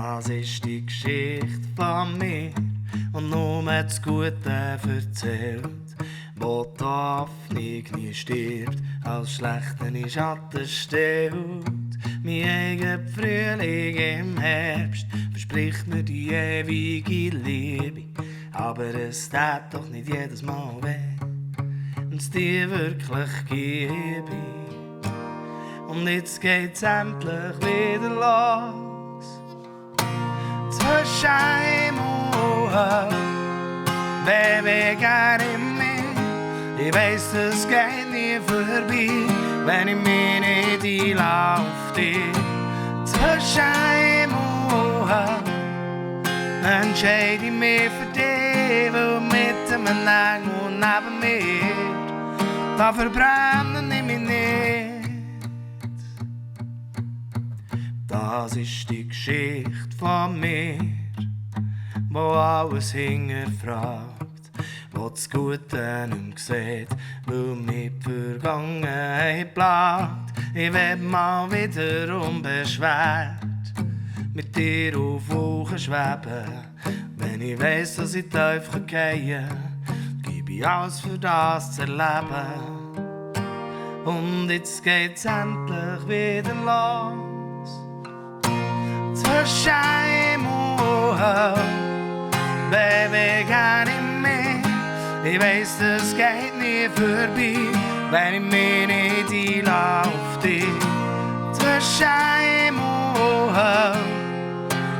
Das ist die Geschichte von mir und nur das Gute erzählt, wo die Hoffnung nie stirbt, als Schlechte in Schatten stellt. Mein eigener Frühling im Herbst verspricht mir die ewige Liebe, aber es tut doch nicht jedes Mal weh, wenn's dir wirklich gebe. Und jetzt geht's endlich wieder los. Zwischen Himmu und Höll, Baby, gar nicht mehr. Ich weiss, es geht nie vorbei, wenn ich mich nicht einlasse auf dich. Zwischen Himmu und Höll entscheide ich mich für dich, weil mit einem Engel neben mir, da verbrenne ich mich nicht. Das ist die Geschichte von mir, wo alles hinterfragt, wo das Gute nicht mehr sieht, weil mich die Vergangenheit plagt. Ich werd mal wieder unbeschwert mit dir auf Wolken schweben. Wenn ich weiss, dass ich tief gehe, gebe ich alles für das zu erleben. Und jetzt geht's endlich wieder los. Zwischen Himmu und Höll, Baby, gar nicht mehr. Ich weiss, das geht nie vorbei, wenn ich mich nicht einlasse auf dich. Zwischen Himmu und Höll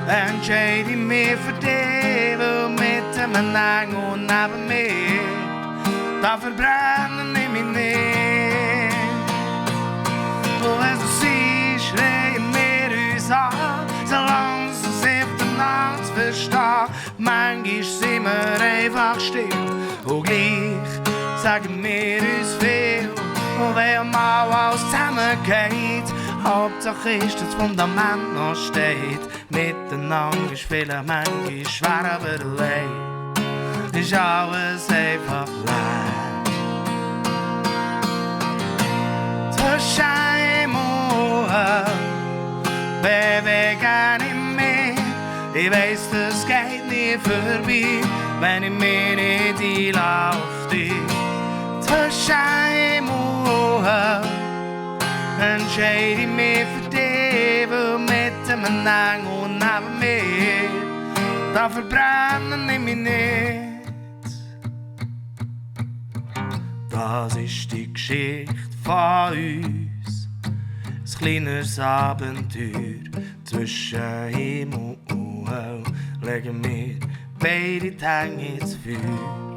entscheide ich mich für dich, weil mit einem Engel neben mir, da verbrenne ich mich nicht. Und wenn du siehst, schreien wir uns an, solange es hilft, einander zu verstehen. Manchmal sind wir einfach still und gleich sagen wir uns viel. Und wenn mal alles zusammengeht, Hauptsache ist, dass das Fundament noch steht. Miteinander ist vielleicht manchmal schwer, aber allein ist alles einfach leer. Zwischen Himmu und Höll, Baby, gar nicht mehr. Ich weiss, das geht nie vorbei, wenn ich mich nicht einlasse auf dich. Zwischen Himmu und Höll entscheide ich mich für dich, weil mit einem Engel neben mir, da verbrenne ich mich nicht. Das ist die Geschichte von uns, ein kleines Abenteuer zwischen Himmu und Höll. Legen wir beide die Hände ins Feuer.